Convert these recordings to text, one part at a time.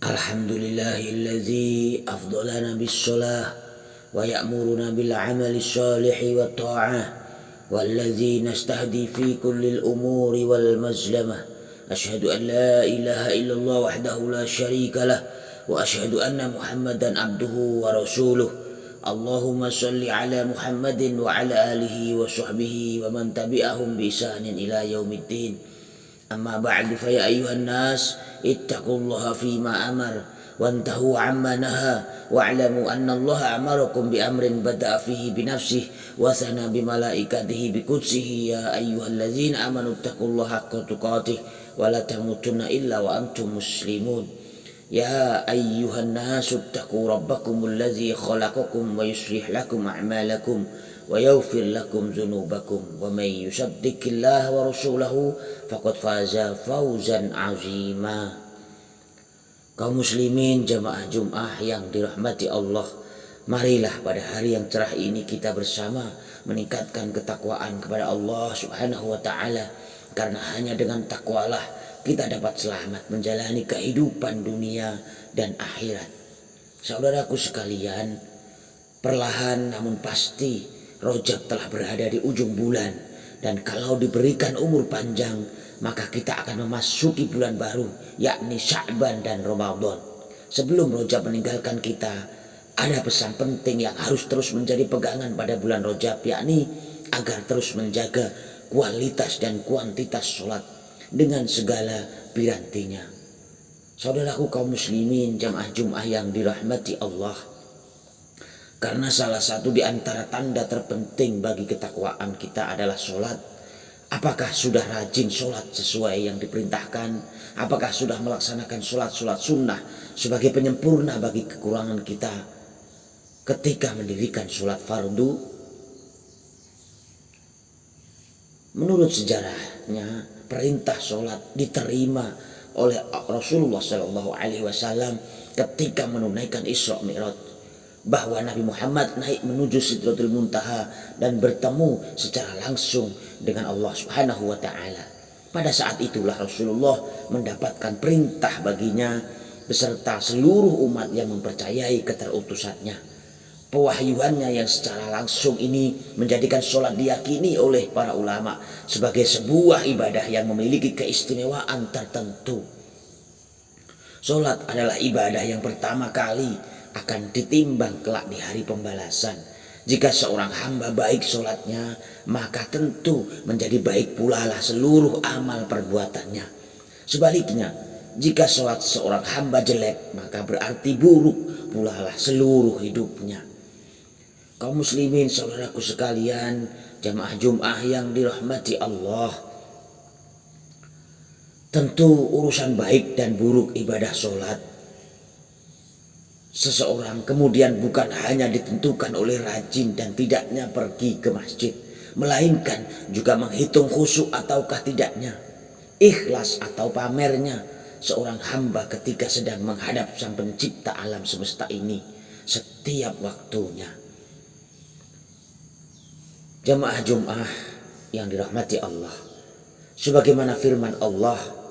Alhamdulillahilladzi afdalana bis-shalah wa ya'muruna bil 'amali shalihi wat ta'ah walladzi nastahdi fi kulli al-umuri wal mazlamah. Asyhadu an la ilaha illallah wahdahu la syarika lah wa asyhadu anna Muhammadan abduhu wa rasuluh. Allahumma shalli ala Muhammadin wa ala alihi wa sahbihi wa man tabi'ahum bi ihsanin ila yaumiddin. Amma ba'du fa ya ayyuhan nas ittaqullaha fima amar wantahu amma naha wa'lamu anna Allah amarakum bi amrin bada'a fihi bi nafsihi wa thana bi malaikatihi bi qudsihi ya ayyuhalladzina amanu ittaqullaha haqqa tuqatih wa la tamutunna illa wa antum muslimun. Ya ayyuhan nas ittaqu rabbakumul ladzi khalaqakum wa yuslih lakum a'malakum wa yaghfir lakum dzunubakum wa may yusaddiqillaha wa rasulahu faqad faza fawzan 'azima. Kaum muslimin jamaah Jumat yang dirahmati Allah, marilah pada hari yang cerah ini kita bersama meningkatkan ketakwaan kepada Allah Subhanahu wa taala, karena hanya dengan takwalah kita dapat selamat menjalani kehidupan dunia dan akhirat. Saudaraku sekalian, perlahan namun pasti Rajab telah berada di ujung bulan, dan kalau diberikan umur panjang maka kita akan memasuki bulan baru, yakni Sya'ban dan Ramadan. Sebelum Rajab meninggalkan kita, ada pesan penting yang harus terus menjadi pegangan pada bulan Rajab, yakni agar terus menjaga kualitas dan kuantitas sholat dengan segala pirantinya. Saudaraku kaum muslimin jamaah Jumat yang dirahmati Allah, karena salah satu di antara tanda terpenting bagi ketakwaan kita adalah sholat. Apakah sudah rajin sholat sesuai yang diperintahkan? Apakah sudah melaksanakan sholat sunnah sebagai penyempurna bagi kekurangan kita ketika mendirikan sholat fardu? Menurut sejarahnya, perintah sholat diterima oleh Rasulullah SAW ketika menunaikan Isra Mi'raj, bahwa Nabi Muhammad naik menuju Sidratul Muntaha dan bertemu secara langsung dengan Allah Subhanahu wa taala. Pada saat itulah Rasulullah mendapatkan perintah baginya beserta seluruh umat yang mempercayai keterutusannya. Pewahyuannya yang secara langsung ini menjadikan sholat diyakini oleh para ulama sebagai sebuah ibadah yang memiliki keistimewaan tertentu. Sholat adalah ibadah yang pertama kali akan ditimbang kelak di hari pembalasan. Jika seorang hamba baik sholatnya, maka tentu menjadi baik pula lah seluruh amal perbuatannya. Sebaliknya, jika sholat seorang hamba jelek, maka berarti buruk pula lah seluruh hidupnya. Kaum muslimin saudaraku sekalian, jamaah Jumat yang dirahmati Allah, tentu urusan baik dan buruk ibadah sholat seseorang kemudian bukan hanya ditentukan oleh rajin dan tidaknya pergi ke masjid, melainkan juga menghitung khusyuk ataukah tidaknya, ikhlas atau pamernya seorang hamba ketika sedang menghadap Sang Pencipta alam semesta ini setiap waktunya. Jamaah Jumat yang dirahmati Allah, sebagaimana firman Allah,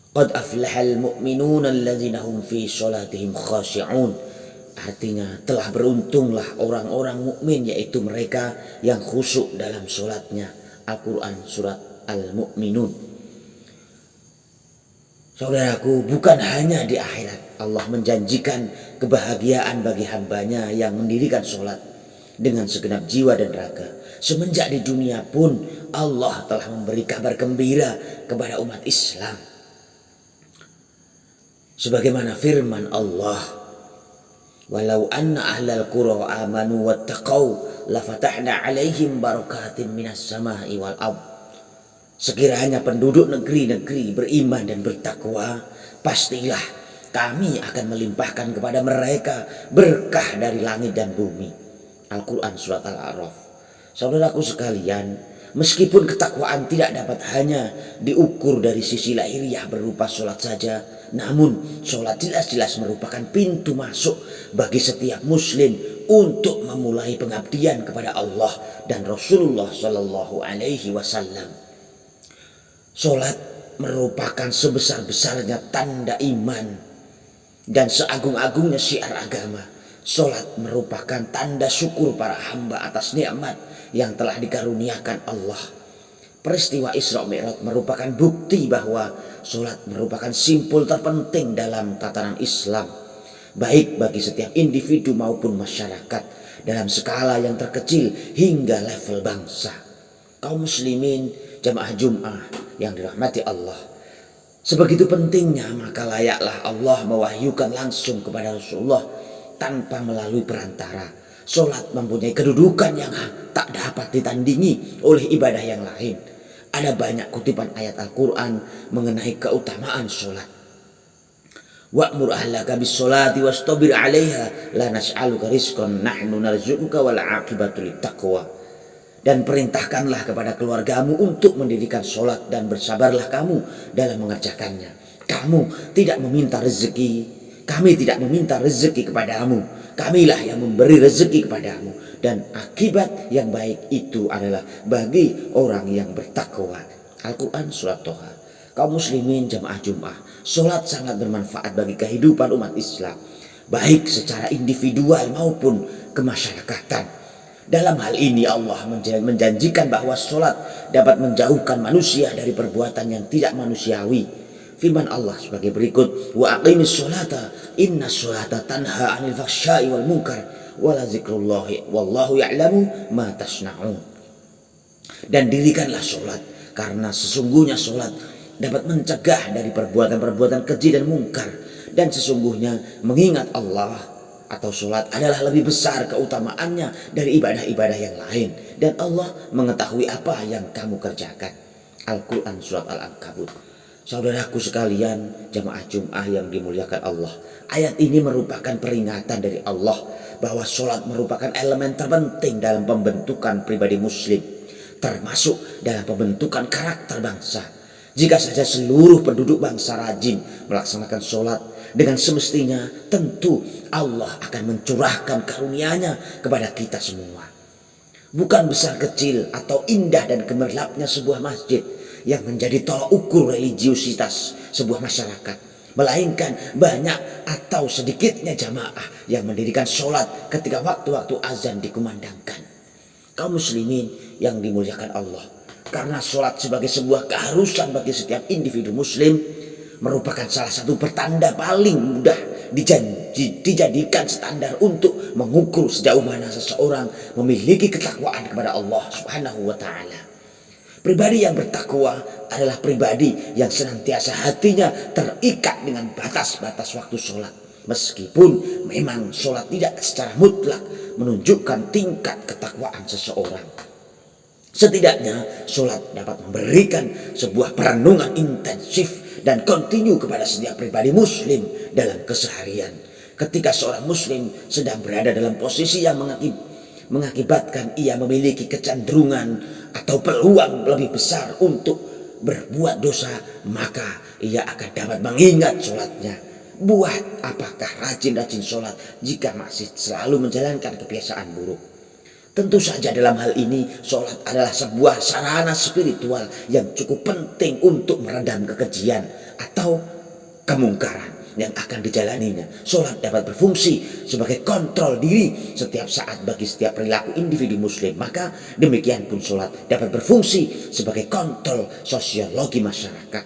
qad aflahal mu'minuna alladzina hum fi sholatihim khashi'un. Artinya telah beruntunglah orang-orang mukmin, yaitu mereka yang khusyuk dalam sholatnya. Al-Quran surat Al-Mu'minun. Saudaraku, bukan hanya di akhirat Allah menjanjikan kebahagiaan bagi hambanya yang mendirikan sholat dengan segenap jiwa dan raga. Semenjak di dunia pun Allah telah memberi kabar gembira kepada umat Islam, sebagaimana firman Allah, walau anna ahlal qura amanu wattaqau lafatahna alaihim barakatin minas sama'i wal ardh. Sekiranya penduduk negeri-negeri beriman dan bertakwa, pastilah kami akan melimpahkan kepada mereka berkah dari langit dan bumi. Al-Quran surat Al-A'raf. Saudaraku sekalian, meskipun ketakwaan tidak dapat hanya diukur dari sisi lahiriah berupa sholat saja, namun sholat jelas-jelas merupakan pintu masuk bagi setiap muslim untuk memulai pengabdian kepada Allah dan Rasulullah Shallallahu Alaihi Wasallam. Sholat merupakan sebesar-besarnya tanda iman dan seagung-agungnya syiar agama. Salat merupakan tanda syukur para hamba atas nikmat yang telah dikaruniakan Allah. Peristiwa Isra Mi'raj merupakan bukti bahwa salat merupakan simpul terpenting dalam tatanan Islam, baik bagi setiap individu maupun masyarakat, dalam skala yang terkecil hingga level bangsa. Kaum muslimin jamaah Jum'ah yang dirahmati Allah, sebegitu pentingnya maka layaklah Allah mewahyukan langsung kepada Rasulullah tanpa melalui perantara. Salat mempunyai kedudukan yang tak dapat ditandingi oleh ibadah yang lain. Ada banyak kutipan ayat Al-Quran mengenai keutamaan salat. Wa'mur ahlaka bis-sholati wastabir 'alaiha la nas'aluka rizqan nahnu narzuquka wal 'aqibatu littaqwa. Dan perintahkanlah kepada keluargamu untuk mendirikan sholat dan bersabarlah kamu dalam mengerjakannya. Kamu tidak meminta rezeki, kami tidak meminta rezeki kepadamu. Kamilah yang memberi rezeki kepadamu. Dan akibat yang baik itu adalah bagi orang yang bertakwa. Al-Quran Surat Toha. Kaum muslimin jamaah Jum'ah, sholat sangat bermanfaat bagi kehidupan umat Islam, baik secara individual maupun kemasyarakatan. Dalam hal ini Allah menjanjikan bahwa sholat dapat menjauhkan manusia dari perbuatan yang tidak manusiawi. Firman Allah sebagai berikut, wa aqimis sholata inna sholata tanha 'anil fahsya'i wal munkar wa la dzikrullahi wallahu ya'lamu ma tasna'un. Dan dirikanlah sholat, karena sesungguhnya sholat dapat mencegah dari perbuatan-perbuatan keji dan mungkar, dan sesungguhnya mengingat Allah atau sholat adalah lebih besar keutamaannya dari ibadah-ibadah yang lain, dan Allah mengetahui apa yang kamu kerjakan. Al-Quran Surat Al-Ankabut. Saudaraku sekalian jamaah Jum'ah yang dimuliakan Allah, ayat ini merupakan peringatan dari Allah bahwa sholat merupakan elemen terpenting dalam pembentukan pribadi muslim, termasuk dalam pembentukan karakter bangsa. Jika saja seluruh penduduk bangsa rajin melaksanakan sholat dengan semestinya, tentu Allah akan mencurahkan karunia-Nya kepada kita semua. Bukan besar kecil atau indah dan gemerlapnya sebuah masjid yang menjadi tolak ukur religiusitas sebuah masyarakat, melainkan banyak atau sedikitnya jamaah yang mendirikan sholat ketika waktu-waktu azan dikumandangkan. Kaum muslimin yang dimuliakan Allah, karena sholat sebagai sebuah keharusan bagi setiap individu muslim merupakan salah satu pertanda paling mudah dijadikan standar untuk mengukur sejauh mana seseorang memiliki ketakwaan kepada Allah Subhanahu wa Ta'ala. Pribadi yang bertakwa adalah pribadi yang senantiasa hatinya terikat dengan batas-batas waktu sholat, meskipun memang sholat tidak secara mutlak menunjukkan tingkat ketakwaan seseorang. Setidaknya sholat dapat memberikan sebuah perenungan intensif dan kontinu kepada setiap pribadi muslim dalam keseharian. Ketika seorang muslim sedang berada dalam posisi yang mengakibatkan ia memiliki kecenderungan atau peluang lebih besar untuk berbuat dosa, maka ia akan dapat mengingat sholatnya. Buat apakah rajin-rajin sholat jika masih selalu menjalankan kebiasaan buruk? Tentu saja dalam hal ini sholat adalah sebuah sarana spiritual yang cukup penting untuk meredam kekejian atau kemungkaran yang akan dijalaninya. Sholat dapat berfungsi sebagai kontrol diri setiap saat bagi setiap perilaku individu muslim. Maka demikian pun sholat dapat berfungsi sebagai kontrol sosiologi masyarakat.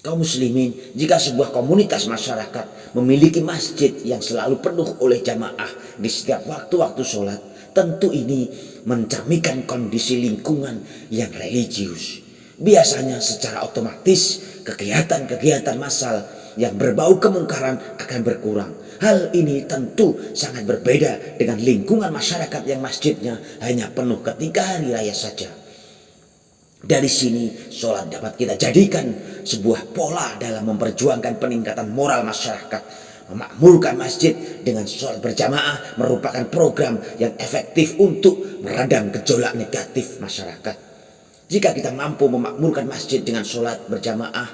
Kaum muslimin, jika sebuah komunitas masyarakat memiliki masjid yang selalu penuh oleh jamaah di setiap waktu-waktu sholat, tentu ini mencerminkan kondisi lingkungan yang religius. Biasanya secara otomatis kegiatan-kegiatan massal yang berbau kemungkaran akan berkurang. Hal ini tentu sangat berbeda dengan lingkungan masyarakat yang masjidnya hanya penuh ketika hari raya saja. Dari sini sholat dapat kita jadikan sebuah pola dalam memperjuangkan peningkatan moral masyarakat. Memakmurkan masjid dengan sholat berjamaah merupakan program yang efektif untuk meredam gejolak negatif masyarakat. Jika kita mampu memakmurkan masjid dengan sholat berjamaah,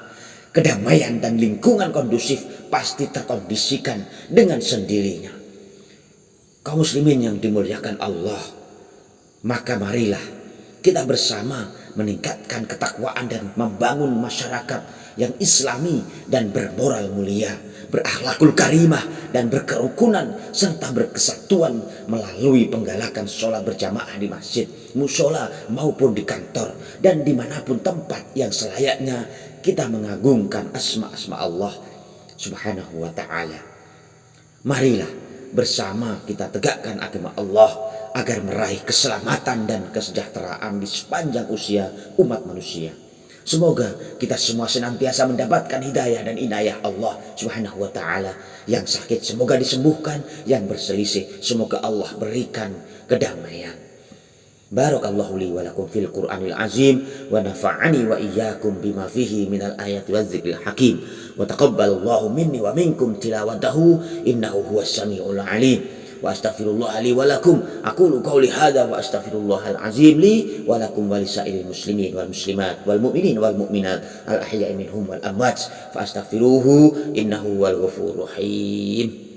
kedamaian dan lingkungan kondusif pasti terkondisikan dengan sendirinya. Kaum muslimin yang dimuliakan Allah, maka marilah kita bersama meningkatkan ketakwaan dan membangun masyarakat yang islami dan bermoral mulia. berakhlakul karimah dan berkerukunan serta berkesatuan melalui penggalakan sholat berjamaah di masjid, musola maupun di kantor dan dimanapun tempat yang selayaknya kita mengagungkan asma-asma Allah Subhanahu wa ta'ala. Marilah bersama kita tegakkan agama Allah agar meraih keselamatan dan kesejahteraan di sepanjang usia umat manusia. Semoga kita semua senantiasa mendapatkan hidayah dan inayah Allah Subhanahu wa ta'ala. Yang sakit semoga disembuhkan, yang berselisih semoga Allah berikan kedamaian. Barakallahu li wa lakum fil Qur'anil azim wa nafa'ani wa iyyakum bima fihi minal ayati waz zikril hakim wa taqabbalallahu minni wa minkum tilawatahu innahu huwas samiul alim. Wa astaghfirullah li wa lakum aqulu qawli hadza wa astaghfirullahal azim li wa lakum wa lisairil muslimin wal muslimat wal mu'minin wal mu'minat al ahya'i minhum wal amwat fa astaghfiruhu innahu wal ghafurur rahim.